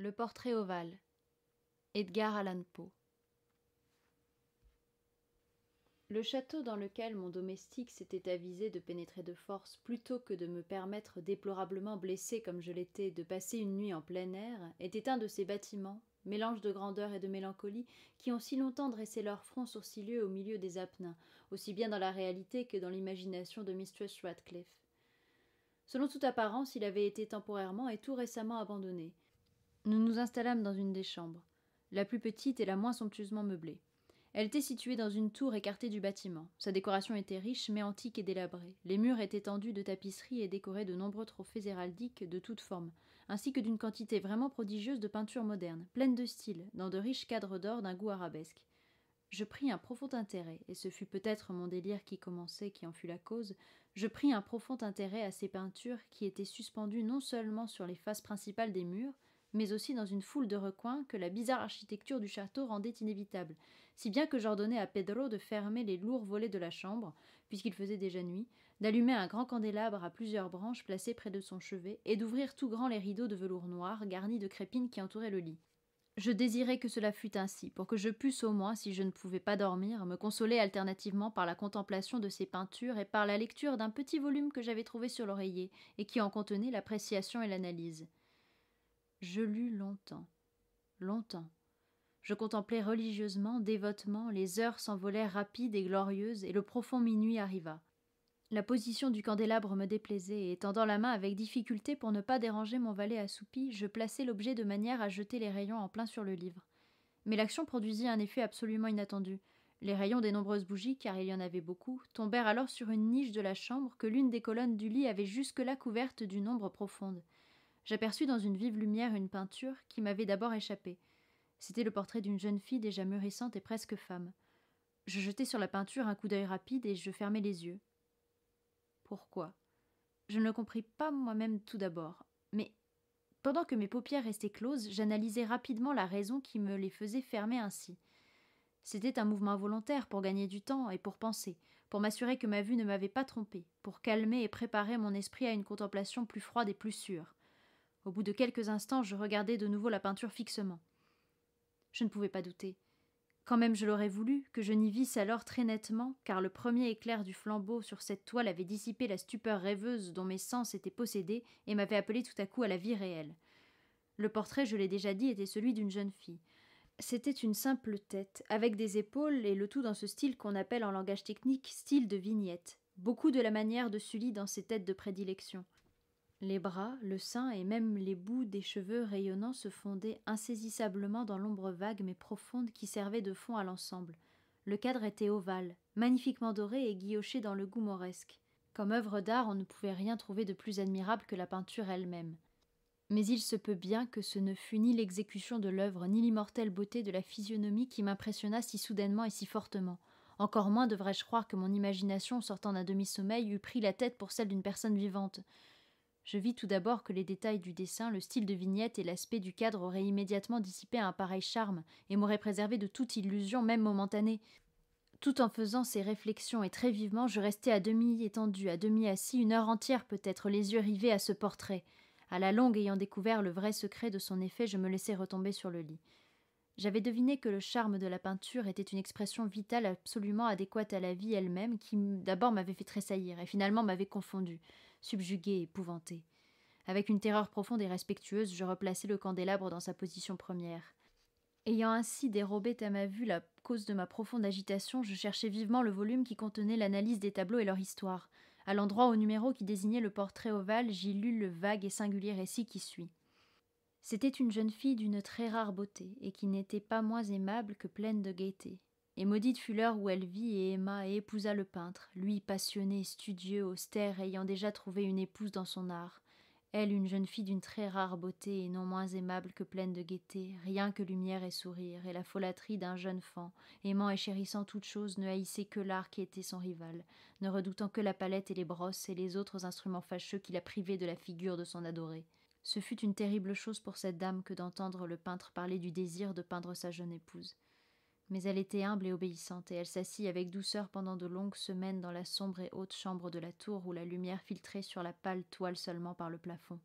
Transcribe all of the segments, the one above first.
Le portrait ovale. Edgar Allan Poe. Le château dans lequel mon domestique s'était avisé de pénétrer de force plutôt que de me permettre, déplorablement blessé comme je l'étais, de passer une nuit en plein air, était un de ces bâtiments, mélange de grandeur et de mélancolie, qui ont si longtemps dressé leur front sourcilleux au milieu des Apennins, aussi bien dans la réalité que dans l'imagination de Mistress Radcliffe. Selon toute apparence, il avait été temporairement et tout récemment abandonné. Nous nous installâmes dans une des chambres, la plus petite et la moins somptueusement meublée. Elle était située dans une tour écartée du bâtiment. Sa décoration était riche, mais antique et délabrée. Les murs étaient tendus de tapisseries et décorés de nombreux trophées héraldiques de toutes formes, ainsi que d'une quantité vraiment prodigieuse de peintures modernes, pleines de style, dans de riches cadres d'or d'un goût arabesque. Je pris un profond intérêt, et ce fut peut-être mon délire qui commençait qui en fut la cause, je pris un profond intérêt à ces peintures qui étaient suspendues non seulement sur les faces principales des murs, mais aussi dans une foule de recoins que la bizarre architecture du château rendait inévitable, si bien que j'ordonnai à Pedro de fermer les lourds volets de la chambre, puisqu'il faisait déjà nuit, d'allumer un grand candélabre à plusieurs branches placé près de son chevet, et d'ouvrir tout grand les rideaux de velours noir garnis de crépines qui entouraient le lit. Je désirais que cela fût ainsi, pour que je pusse au moins, si je ne pouvais pas dormir, me consoler alternativement par la contemplation de ces peintures et par la lecture d'un petit volume que j'avais trouvé sur l'oreiller, et qui en contenait l'appréciation et l'analyse. Je lus longtemps, longtemps. Je contemplai religieusement, dévotement, les heures s'envolèrent rapides et glorieuses, et le profond minuit arriva. La position du candélabre me déplaisait, et tendant la main avec difficulté pour ne pas déranger mon valet assoupi, je plaçai l'objet de manière à jeter les rayons en plein sur le livre. Mais l'action produisit un effet absolument inattendu. Les rayons des nombreuses bougies, car il y en avait beaucoup, tombèrent alors sur une niche de la chambre que l'une des colonnes du lit avait jusque-là couverte d'une ombre profonde. J'aperçus dans une vive lumière une peinture qui m'avait d'abord échappé. C'était le portrait d'une jeune fille déjà mûrissante et presque femme. Je jetai sur la peinture un coup d'œil rapide et je fermai les yeux. Pourquoi ? Je ne le compris pas moi-même tout d'abord, mais pendant que mes paupières restaient closes, j'analysai rapidement la raison qui me les faisait fermer ainsi. C'était un mouvement involontaire pour gagner du temps et pour penser, pour m'assurer que ma vue ne m'avait pas trompée, pour calmer et préparer mon esprit à une contemplation plus froide et plus sûre. Au bout de quelques instants, je regardai de nouveau la peinture fixement. Je ne pouvais pas douter. Quand même je l'aurais voulu, que je n'y visse alors très nettement, car le premier éclair du flambeau sur cette toile avait dissipé la stupeur rêveuse dont mes sens étaient possédés et m'avait appelé tout à coup à la vie réelle. Le portrait, je l'ai déjà dit, était celui d'une jeune fille. C'était une simple tête, avec des épaules, et le tout dans ce style qu'on appelle en langage technique style de vignette, beaucoup de la manière de Sully dans ses têtes de prédilection. Les bras, le sein et même les bouts des cheveux rayonnants se fondaient insaisissablement dans l'ombre vague mais profonde qui servait de fond à l'ensemble. Le cadre était ovale, magnifiquement doré et guilloché dans le goût mauresque. Comme œuvre d'art, on ne pouvait rien trouver de plus admirable que la peinture elle-même. Mais il se peut bien que ce ne fût ni l'exécution de l'œuvre ni l'immortelle beauté de la physionomie qui m'impressionna si soudainement et si fortement. Encore moins devrais-je croire que mon imagination, sortant d'un demi-sommeil, eût pris la tête pour celle d'une personne vivante. Je vis tout d'abord que les détails du dessin, le style de vignette et l'aspect du cadre auraient immédiatement dissipé un pareil charme et m'auraient préservé de toute illusion, même momentanée. Tout en faisant ces réflexions et très vivement, je restai à demi étendu, à demi assis, une heure entière peut-être, les yeux rivés à ce portrait. À la longue, ayant découvert le vrai secret de son effet, je me laissai retomber sur le lit. J'avais deviné que le charme de la peinture était une expression vitale absolument adéquate à la vie elle-même qui d'abord m'avait fait tressaillir et finalement m'avait confondu, subjugué et épouvanté. Avec une terreur profonde et respectueuse, je replaçai le candélabre dans sa position première. Ayant ainsi dérobé à ma vue la cause de ma profonde agitation, je cherchai vivement le volume qui contenait l'analyse des tableaux et leur histoire. À l'endroit au numéro qui désignait le portrait ovale, j'y lus le vague et singulier récit qui suit. C'était une jeune fille d'une très rare beauté, et qui n'était pas moins aimable que pleine de gaieté. Et maudite fut l'heure où elle vit et aima et épousa le peintre, lui passionné, studieux, austère, ayant déjà trouvé une épouse dans son art. Elle, une jeune fille d'une très rare beauté, et non moins aimable que pleine de gaieté, rien que lumière et sourire, et la folâtrie d'un jeune fan, aimant et chérissant toute chose, ne haïssait que l'art qui était son rival, ne redoutant que la palette et les brosses et les autres instruments fâcheux qui la privaient de la figure de son adoré. Ce fut une terrible chose pour cette dame que d'entendre le peintre parler du désir de peindre sa jeune épouse. Mais elle était humble et obéissante, et elle s'assit avec douceur pendant de longues semaines dans la sombre et haute chambre de la tour où la lumière filtrait sur la pâle toile seulement par le plafond.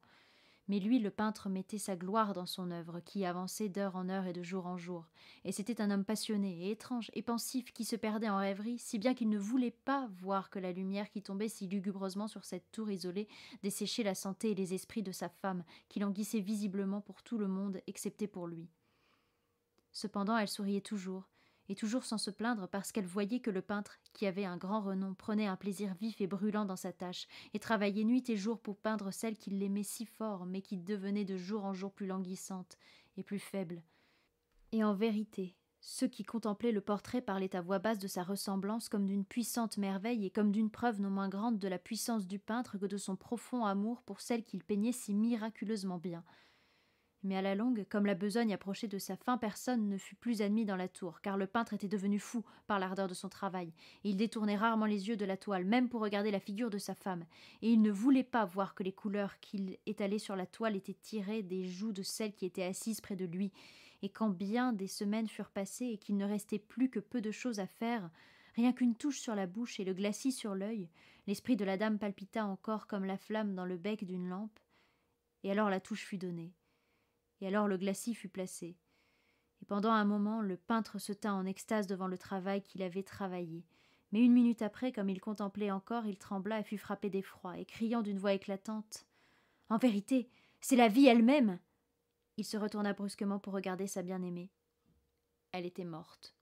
Mais lui, le peintre, mettait sa gloire dans son œuvre, qui avançait d'heure en heure et de jour en jour. Et c'était un homme passionné et étrange et pensif qui se perdait en rêverie, si bien qu'il ne voulait pas voir que la lumière qui tombait si lugubreusement sur cette tour isolée desséchait la santé et les esprits de sa femme, qui languissait visiblement pour tout le monde, excepté pour lui. Cependant, elle souriait toujours, et toujours sans se plaindre parce qu'elle voyait que le peintre, qui avait un grand renom, prenait un plaisir vif et brûlant dans sa tâche, et travaillait nuit et jour pour peindre celle qu'il aimait si fort, mais qui devenait de jour en jour plus languissante et plus faible. Et en vérité, ceux qui contemplaient le portrait parlaient à voix basse de sa ressemblance comme d'une puissante merveille et comme d'une preuve non moins grande de la puissance du peintre que de son profond amour pour celle qu'il peignait si miraculeusement bien. Mais à la longue, comme la besogne approchait de sa fin, personne ne fut plus admis dans la tour, car le peintre était devenu fou par l'ardeur de son travail, et il détournait rarement les yeux de la toile, même pour regarder la figure de sa femme, et il ne voulait pas voir que les couleurs qu'il étalait sur la toile étaient tirées des joues de celle qui était assise près de lui, et quand bien des semaines furent passées et qu'il ne restait plus que peu de choses à faire, rien qu'une touche sur la bouche et le glacis sur l'œil, l'esprit de la dame palpita encore comme la flamme dans le bec d'une lampe, et alors la touche fut donnée. Et alors le glacis fut placé. Et pendant un moment, le peintre se tint en extase devant le travail qu'il avait travaillé. Mais une minute après, comme il contemplait encore, il trembla et fut frappé d'effroi, et criant d'une voix éclatante « En vérité, c'est la vie elle-même !» Il se retourna brusquement pour regarder sa bien-aimée. Elle était morte.